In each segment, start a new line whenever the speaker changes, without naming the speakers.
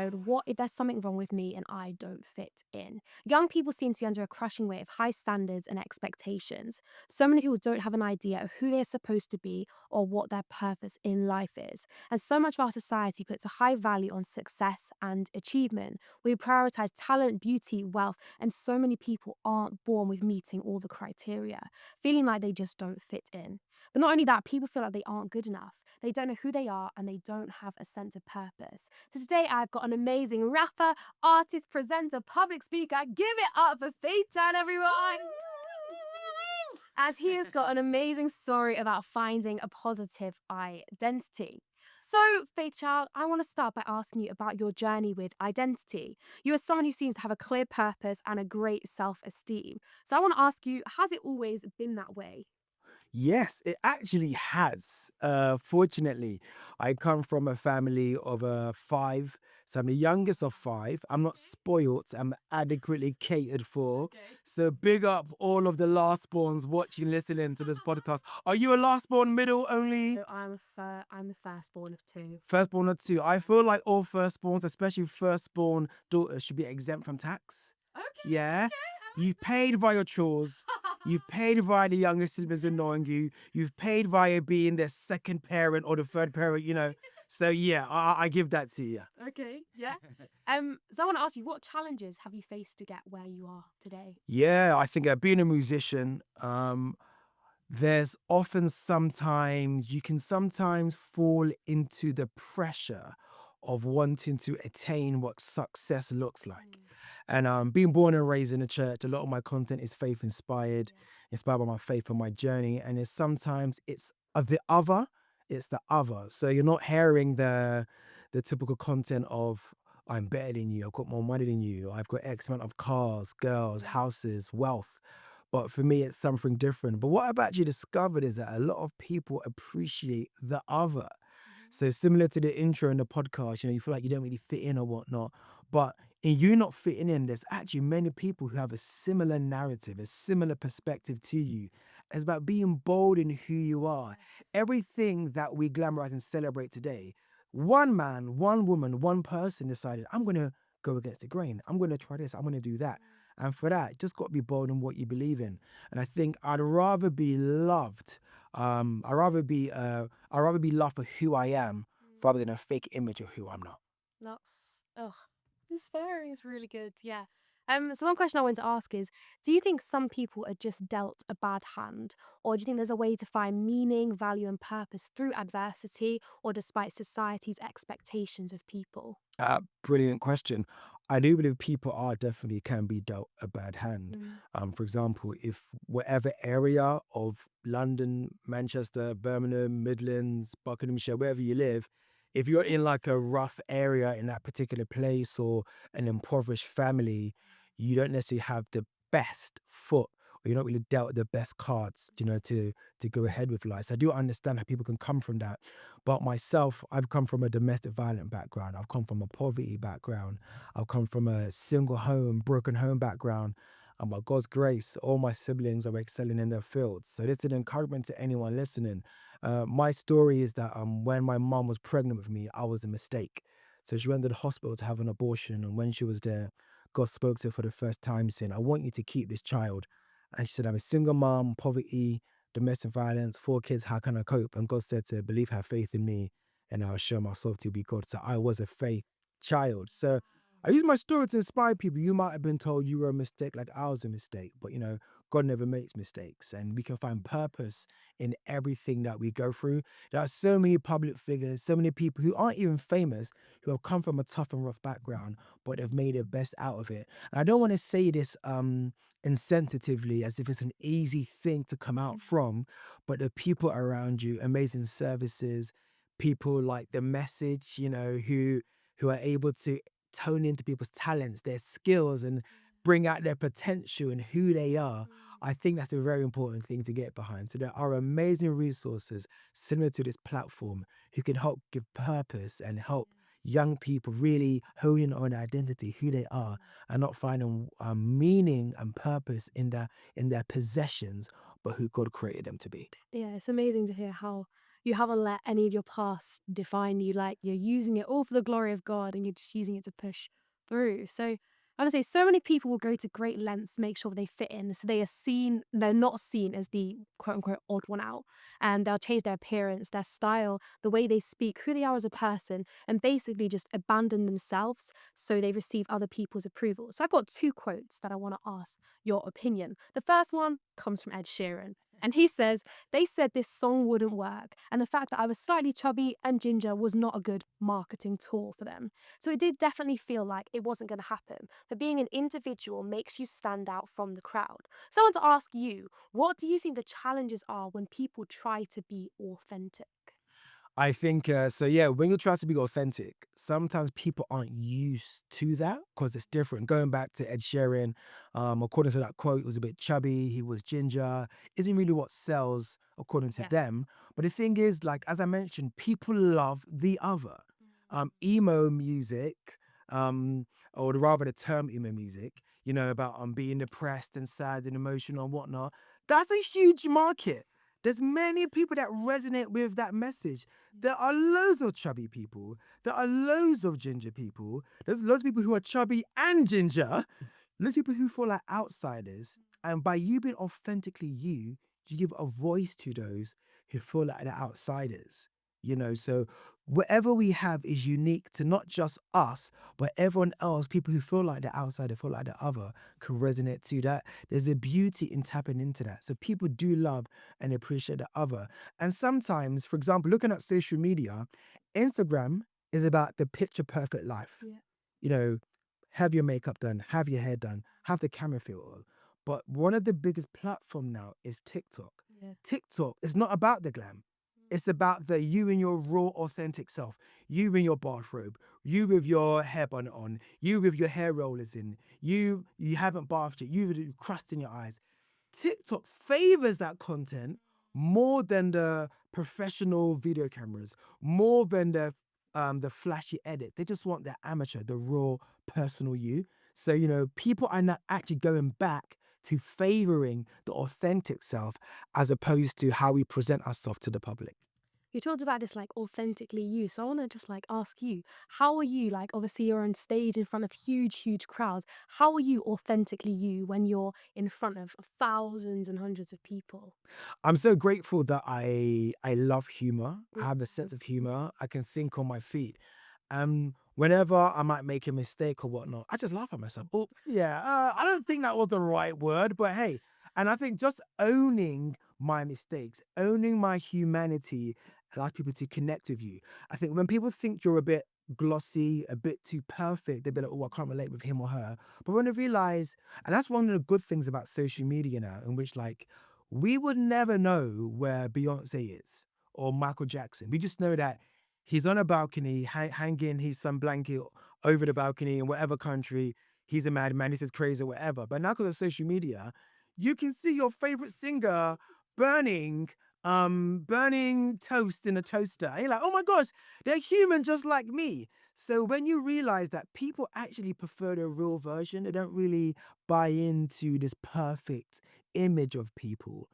episode, what if there's something wrong with me and I don't fit in? Young people seem to be under a crushing weight of high standards and expectations. So many people don't have an idea of who they're supposed to be or what their purpose in life is. And so much of our society puts a high value on success and achievement. We prioritize talent, beauty, wealth, and so many people aren't born with meeting all the criteria, feeling like they just don't fit in. But not only that, people feel like they aren't good enough. They don't know who they are and they don't have a sense of purpose. So today I've got an amazing rapper, artist, presenter, public speaker. Give it up for Faithchild, everyone! As he has got an amazing story about finding a positive identity. So, Faithchild, I want to start by asking you about your journey with identity. You are someone who seems to have a clear purpose and a great self-esteem. So I want to ask you, has it always been that way?
Yes, it actually has. Fortunately, I come from a family of five, so I'm the youngest of five. I'm not spoilt, I'm adequately catered for.
Okay.
So big up all of the lastborns watching, listening to this podcast. Are you a lastborn, middle only?
So I'm the firstborn of two.
Firstborn or two? I feel like all firstborns, especially firstborn daughters, should be exempt from tax.
Okay,
Yeah.
okay,
You've paid via your chores. You've paid via the younger siblings annoying you. You've paid via being the second parent or the third parent. So yeah, I give that to you.
Okay, yeah. So I want to ask you, what challenges have you faced to get where you are today?
Yeah, I think being a musician, there's often sometimes you can sometimes fall into the pressure of wanting to attain what success looks like.
Mm,
And being born and raised in the church, a lot of my content is faith inspired,
yeah.
inspired by my faith and my journey. And it's sometimes it's the other, it's the other. So you're not hearing the typical content of I'm better than you, I've got more money than you, I've got X amount of cars, girls,
Yeah.
houses, wealth. But for me, it's something different. But what I've actually discovered is that a lot of people appreciate the other.
Mhm.
So similar to the intro in the podcast, you feel like you don't really fit in or whatnot. But in you not fitting in, there's actually many people who have a similar narrative, a similar perspective to you. It's about being bold in who you are.
Yes.
Everything that we glamorize and celebrate today, one man, one woman, one person decided, I'm going to go against the grain. I'm going to try this. I'm going to do that. And for that, just got to be bold in what you believe in. And I think I'd rather be loved. I'd rather be loved for who I am
Mm.
rather than a fake image of who I'm not.
That's this fairy is really good. Yeah. So one question I wanted to ask is, do you think some people are just dealt a bad hand, or do you think there's a way to find meaning, value, and purpose through adversity, or despite society's expectations of people?
Brilliant question. I do believe people are definitely can be dealt a bad hand.
Mm.
For example, if whatever area of London, Manchester, Birmingham, Midlands, Buckinghamshire, wherever you live, if you're in like a rough area in that particular place or an impoverished family, you don't necessarily have the best foot or you're not really dealt the best cards, to go ahead with life. So I do understand how people can come from that. But myself, I've come from a domestic violent background. I've come from a poverty background. I've come from a single home, broken home background. And by God's grace, all my siblings are excelling in their fields. So this is an encouragement to anyone listening. My story is that when my mom was pregnant with me, I was a mistake. So she went to the hospital to have an abortion. And when she was there, God spoke to her for the first time saying, I want you to keep this child. And she said, I'm a single mom, poverty, domestic violence, four kids, how can I cope? And God said to her, believe, have faith in me, and I'll show myself to be God. So I was a faith child. So I use my story to inspire people. You might have been told you were a mistake, like I was a mistake, but God never makes mistakes, and we can find purpose in everything that we go through. There are so many public figures, so many people who aren't even famous, who have come from a tough and rough background, but have made the best out of it. And I don't want to say this insensitively as if it's an easy thing to come out
Mhm.
from, but the people around you, amazing services, people like the message, who are able to tone into people's talents, their skills, and bring out their potential and who they are.
Mm.
I think that's a very important thing to get behind. So there are amazing resources similar to this platform who can help give purpose and help
Yes.
young people really hone in on identity, who they are, and not finding meaning and purpose in their possessions, but who God created them to be.
Yeah, it's amazing to hear how You haven't let any of your past define you. Like you're using it all for the glory of God and you're just using it to push through. So I want to say so many people will go to great lengths to make sure they fit in. So they are seen, they're not seen as the quote unquote odd one out. And they'll change their appearance, their style, the way they speak, who they are as a person, and basically just abandon themselves so they receive other people's approval. So I've got two quotes that I want to ask your opinion. The first one comes from Ed Sheeran. And he says, they said this song wouldn't work. And the fact that I was slightly chubby and ginger was not a good marketing tool for them. So it did definitely feel like it wasn't going to happen. But being an individual makes you stand out from the crowd. So I want to ask you, what do you think the challenges are when people try to be authentic?
I think so. Yeah, when you try to be authentic, sometimes people aren't used to that because it's different. Going back to Ed Sheeran, according to that quote, he was a bit chubby, he was ginger. Isn't really what sells according to
Yeah.
them. But the thing is, like as I mentioned, people love the other. Emo music, or rather the term emo music, about being depressed and sad and emotional and whatnot. That's a huge market. There's many people that resonate with that message. There are loads of chubby people. There are loads of ginger people. There's loads of people who are chubby and ginger. Loads of people who feel like outsiders. And by you being authentically you, you give a voice to those who feel like they're outsiders. So whatever we have is unique to not just us, but everyone else, people who feel like they're outsider, feel like they're other, can resonate to that. There's a beauty in tapping into that. So people do love and appreciate the other. And sometimes, for example, looking at social media, Instagram is about the picture perfect life.
Yeah.
You know, have your makeup done, have your hair done, have the camera feel. But one of the biggest platform now is TikTok.
Yeah.
TikTok is not about the glam. It's about the you in your raw, authentic self. You in your bathrobe. You with your hair bun on. You with your hair rollers in. You haven't bathed yet. You with the crust in your eyes. TikTok favors that content more than the professional video cameras, more than the flashy edit. They just want the amateur, the raw, personal you. So, people are not actually going back to favoring the authentic self as opposed to how we present ourselves to the public.
You talked about this like authentically you. So I want to just like ask you, how are you like obviously you're on stage in front of huge, huge crowds. How are you authentically you when you're in front of thousands and hundreds of people?
I'm so grateful that I love humor. I have a
Mhm.
sense of humor. I can think on my feet. Whenever I might make a mistake or whatnot, I just laugh at myself. Oh, yeah, I don't think that was the right word, but hey. And I think just owning my mistakes, owning my humanity allows people to connect with you. I think when people think you're a bit glossy, a bit too perfect, they'll be like, oh, I can't relate with him or her. But when they realize, and that's one of the good things about social media now, in which like we would never know where Beyonce is or Michael Jackson. We just know that he's on a balcony, hanging his sun blanket over the balcony in whatever country. He's a madman. He says crazy or whatever. But now because of social media, you can see your favorite singer burning, burning toast in a toaster. And you're like, oh my gosh, they're human just like me. So when you realize that people actually prefer the real version, they don't really buy into this perfect image of people.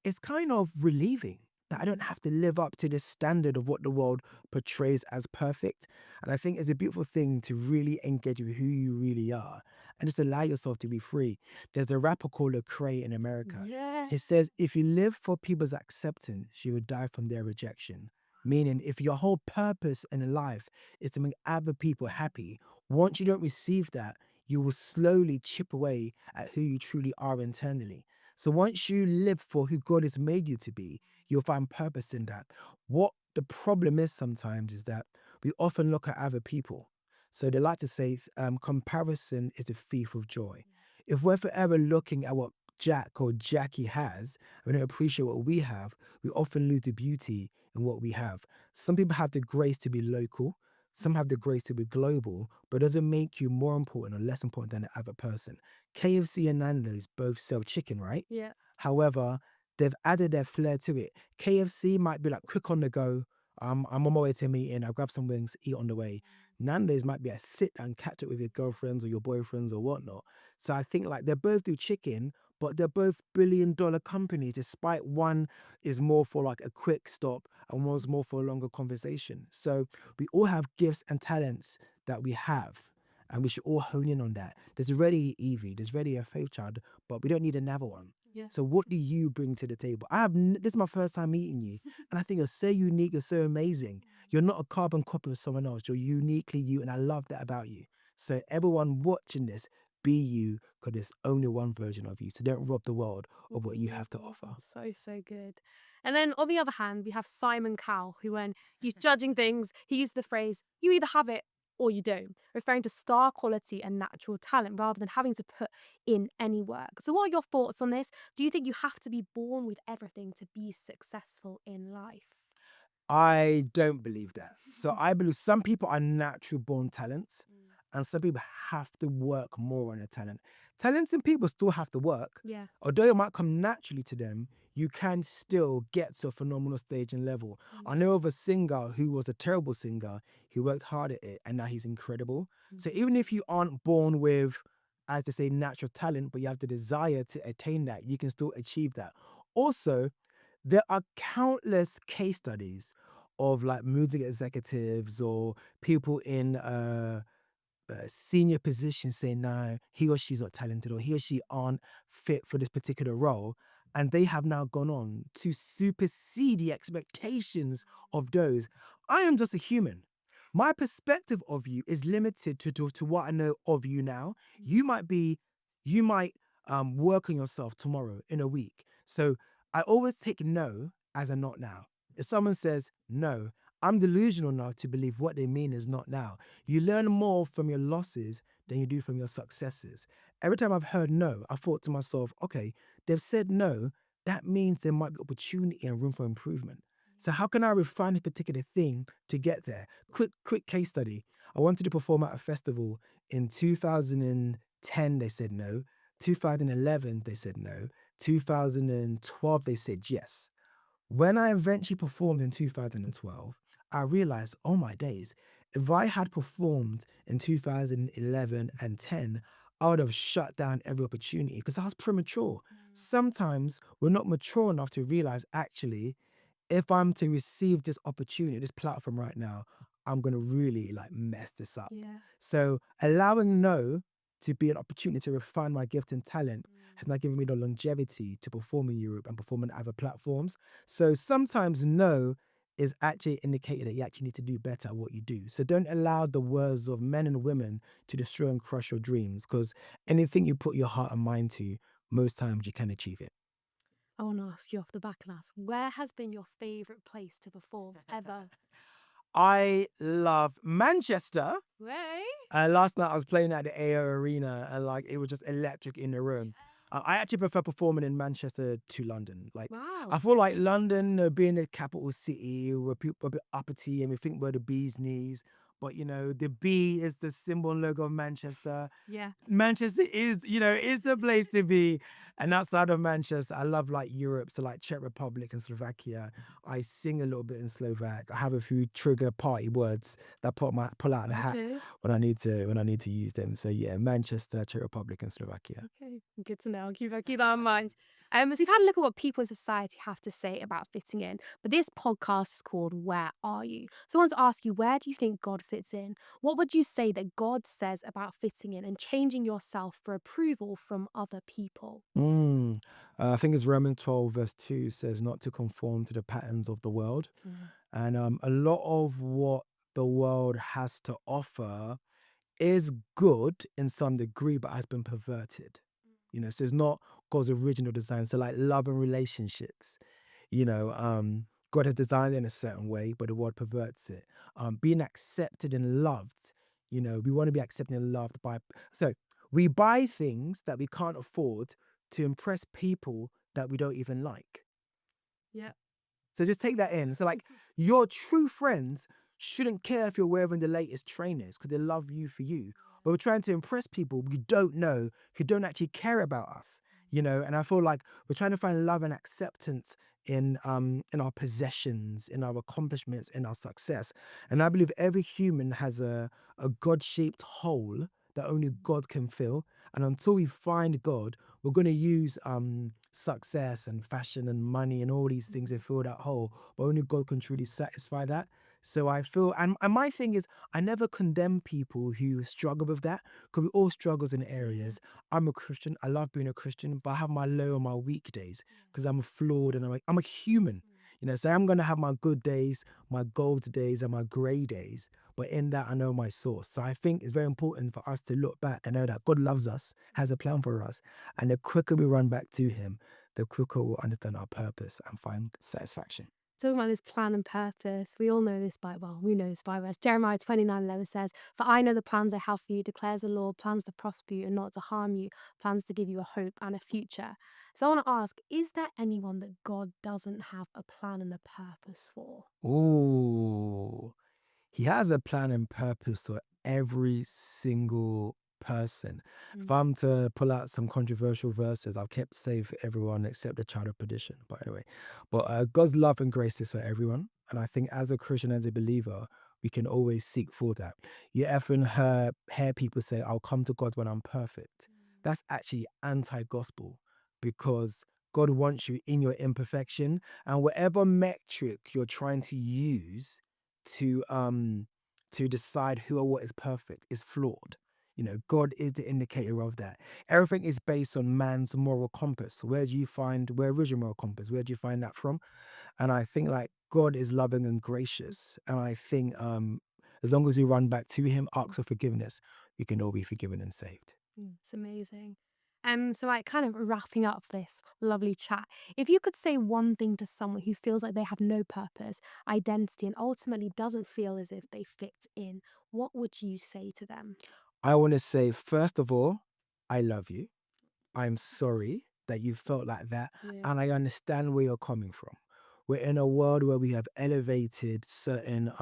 It's kind of relieving that I don't have to live up to this standard of what the world portrays as perfect. And I think it's a beautiful thing to really engage with who you really are and just allow yourself to be free. There's a rapper called Lecrae in America.
Yeah.
He says, if you live for people's acceptance, you will die from their rejection. Meaning, if your whole purpose in life is to make other people happy, once you don't receive that, you will slowly chip away at who you truly are internally. So once you live for who God has made you to be, you'll find purpose in that. What the problem is sometimes is that we often look at other people. So they like to say comparison is a thief of joy. If we're forever looking at what Jack or Jackie has, and we don't appreciate what we have, we often lose the beauty in what we have. Some people have the grace to be local, some have the grace to be global, but it doesn't make you more important or less important than the other person. KFC and Nando's both sell chicken, right?
Yeah.
However, they've added their flair to it. KFC might be like quick on the go. I'm on my way to a meeting. I'll grab some wings, eat on the way. Nando's might be a sit down, catch up with your girlfriends or your boyfriends or whatnot. So I think like they both do chicken, but they're both billion-dollar companies, despite one is more for like a quick stop and one's more for a longer conversation. So we all have gifts and talents that we have, and we should all hone in on that. There's already Evie, there's already a Faithchild, but we don't need another one.
Yeah.
So what do you bring to the table? This is my first time meeting you, and I think you're so unique, you're so amazing. You're not a carbon copy of someone else. You're uniquely you, and I love that about you. So everyone watching this, be you, because there's only one version of you. So don't rob the world of what you have to
Ooh,
offer.
so, so good. And then on the other hand, we have Simon Cowell, who, when he's judging things, he used the phrase, you either have it or you don't, referring to star quality and natural talent rather than having to put in any work. So, what are your thoughts on this? Do you think you have to be born with everything to be successful in life?
I don't believe that. So I believe some people are natural born talents
Mm.
and some people have to work more on their talent. Talented people still have to work.
Yeah.
Although it might come naturally to them, you can still get to a phenomenal stage and level. I
Mm.
know of a singer who was a terrible singer, he worked hard at it and now he's incredible. So
Mhm.
even if you aren't born with, as they say, natural talent, but you have the desire to attain that, you can still achieve that. Also, there are countless case studies of like music executives or people in senior positions saying no, he or she's not talented or he or she aren't fit for this particular role, and they have now gone on to supersede the expectations of those. I am just a human. My perspective of you is limited to what I know of you now.
Mm.
You might be, you might work on yourself tomorrow in a week. So I always take no as a not now. If someone says no, I'm delusional enough to believe what they mean is not now. You learn more from your losses than you do from your successes. Every time I've heard no, I thought to myself, okay, they've said no. That means there might be opportunity and room for improvement. So how can I refine a particular thing to get there? Quick case study. I wanted to perform at a festival in 2010. They said no. 2011, they said no. 2012, they said yes. When I eventually performed in 2012, I realized, oh my days, if I had performed in 2011 and 10, I would have shut down every opportunity because I was premature.
Mm.
Sometimes we're not mature enough to realize actually if I'm to receive this opportunity, this platform right now, I'm gonna really like mess this up.
Yeah.
So allowing no to be an opportunity to refine my gift and talent
Mm.
has now given me the longevity to perform in Europe and perform on other platforms. So sometimes no is actually an indicator that you actually need to do better at what you do. So don't allow the words of men and women to destroy and crush your dreams because anything you put your heart and mind to, most times you can achieve it.
I want to ask you off the back and ask, where has been your favourite place to perform ever?
I love Manchester.
Way?
Last night I was playing at the AO Arena and like it was just electric in the room. I actually prefer performing in Manchester to London. Like I
Wow.
feel like London, being a capital city, where people are a bit uppity and we think we're the bee's knees. But you know, the bee is the symbol and logo of Manchester.
Yeah.
Manchester is the place to be. And outside of Manchester, I love like Europe, so like Czech Republic and Slovakia. I sing a little bit in Slovak. I have a few trigger party words that pull out the hat
Okay.
when I need to use them. So yeah, Manchester, Czech Republic, and Slovakia.
Okay. Good to know. I'll keep that in mind. So we've had a look at what people in society have to say about fitting in, but this podcast is called Where Are You? So I want to ask you, where do you think God fits in? What would you say that God says about fitting in and changing yourself for approval from other people?
Mm. I think it's Romans 12 verse 2 says not to conform to the patterns of the world.
Mm.
And a lot of what the world has to offer is good in some degree, but has been perverted. So it's not God's original design. So like love and relationships, God has designed it in a certain way, but the world perverts it. Being accepted and loved, we want to be accepted and loved by. So we buy things that we can't afford to impress people that we don't even like.
Yeah.
So just take that in. So like your true friends shouldn't care if you're wearing the latest trainers because they love you for you. But we're trying to impress people we don't know who don't actually care about us. And I feel like we're trying to find love and acceptance in our possessions, in our accomplishments, in our success. And I believe every human has a God-shaped hole that only God can fill. And until we find God, we're going to use success and fashion and money and all these things to fill that hole, but only God can truly satisfy that. So I feel, and my thing is, I never condemn people who struggle with that, because we all struggles in
Yeah.
areas. I'm a Christian. I love being a Christian, but I have my low and my weak days
Yeah.
because I'm flawed and I'm a human. So I'm gonna have my good days, my gold days, and my grey days. But in that, I know my source. So I think it's very important for us to look back and know that God loves us, has a plan for us, and the quicker we run back to Him, the quicker we'll understand our purpose and find satisfaction.
Talking about this plan and purpose, we all know this by, well, we know this by verse. Jeremiah 29:11 says, "For I know the plans I have for you, declares the Lord, plans to prosper you and not to harm you, plans to give you a hope and a future." So I want to ask, is there anyone that God doesn't have a plan and a purpose for?
Ooh. He has a plan and purpose for every single person. If
Mm.
I'm to pull out some controversial verses, I've kept safe for everyone except the child of perdition. But anyway, God's love and grace is for everyone. And I think as a Christian, as a believer, we can always seek for that. You often hear people say, I'll come to God when I'm perfect. That's actually anti gospel because God wants you in your imperfection, and whatever metric you're trying to use to um to decide who or what is perfect is flawed. God is the indicator of that. Everything is based on man's moral compass. Where is your moral compass? Where do you find that from? And I think like God is loving and gracious. And I think as long as we run back to him, ask for forgiveness, we can all be forgiven and saved.
It's amazing. So like kind of wrapping up this lovely chat, if you could say one thing to someone who feels like they have no purpose, identity, and ultimately doesn't feel as if they fit in, what would you say to them?
I want to say, first of all, I love you. I'm sorry that you felt like that,
Yeah.
and I understand where you're coming from. We're in a world where we have elevated certain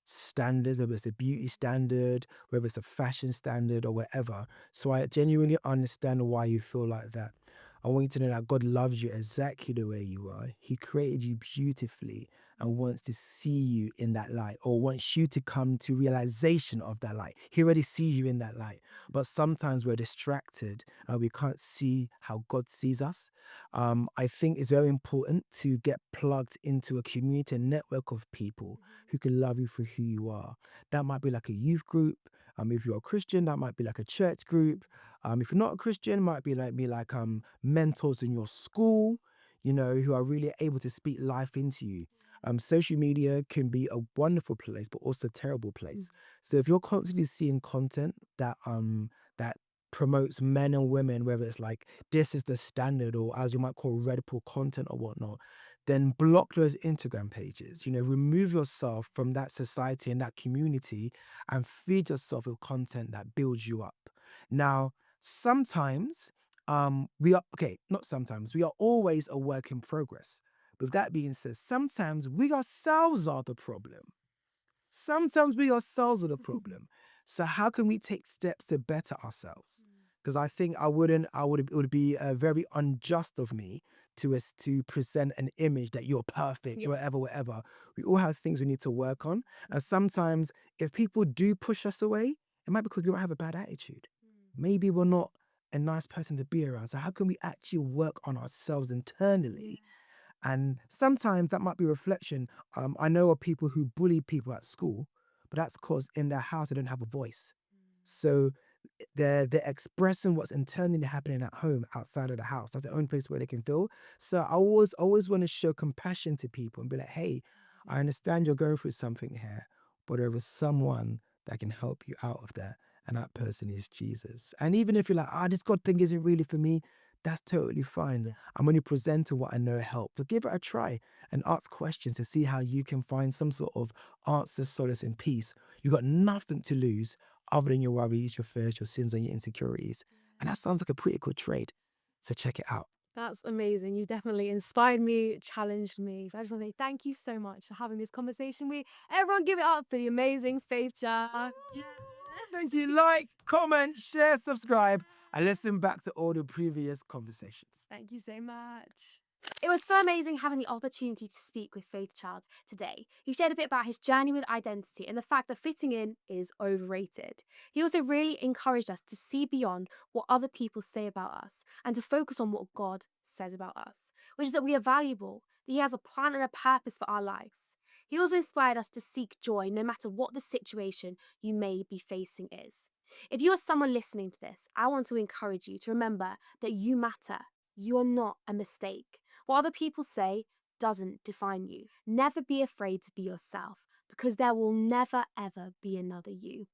standards, whether it's a beauty standard, whether it's a fashion standard or whatever. So I genuinely understand why you feel like that. I want you to know that God loves you exactly the way you are. He created you beautifully and wants to see you in that light, or wants you to come to realization of that light. He already sees you in that light. But sometimes we're distracted and we can't see how God sees us. I think it's very important to get plugged into a community and network of people who can love you for who you are. That might be like a youth group. If you're a Christian, that might be like a church group. If you're not a Christian, it might be like mentors in your school, who are really able to speak life into you. Social media can be a wonderful place, but also a terrible
Mm.
place. So if you're constantly seeing content that promotes men and women, whether it's like this is the standard, or as you might call red pill content or whatnot, then block those Instagram pages. Remove yourself from that society and that community and feed yourself with content that builds you up. Now, sometimes we are okay, not sometimes, we are always a work in progress. With that being said, sometimes we ourselves are the problem. Sometimes we ourselves are the problem. So how can we take steps to better ourselves? Because I think it would be very unjust of me to present an image that you're perfect,
Yeah.
whatever, whatever. We all have things we need to work on. And sometimes if people do push us away, it might be because we might have a bad attitude. Maybe we're not a nice person to be around. So how can we actually work on ourselves
Yeah.
internally? And sometimes that might be reflection. I know of people who bully people at school, but that's because in their house they don't have a voice. So they're expressing what's internally happening at home outside of the house. That's the only place where they can feel. So I always want to show compassion to people and be like, hey, I understand you're going through something here, but there is someone that can help you out of that. And that person is Jesus. And even if you're like, this God thing isn't really for me, that's totally fine.
Yeah.
I'm only presenting what I know help. But give it a try and ask questions to see how you can find some sort of answer, solace, and peace. You got nothing to lose other than your worries, your fears, your sins, and your insecurities. And that sounds like a pretty good trade. So check it out.
That's amazing. You definitely inspired me, challenged me. I just want to say thank you so much for having this conversation. Everyone give it up for the amazing Faith Jar.
Thank
Yes.
you. Like, comment, share, subscribe, and listen back to all the previous conversations.
Thank you so much. It was so amazing having the opportunity to speak with Faithchild today. He shared a bit about his journey with identity and the fact that fitting in is overrated. He also really encouraged us to see beyond what other people say about us and to focus on what God says about us, which is that we are valuable, that He has a plan and a purpose for our lives. He also inspired us to seek joy no matter what the situation you may be facing is. If you are someone listening to this, I want to encourage you to remember that you matter. You are not a mistake. What other people say doesn't define you. Never be afraid to be yourself because there will never ever be another you.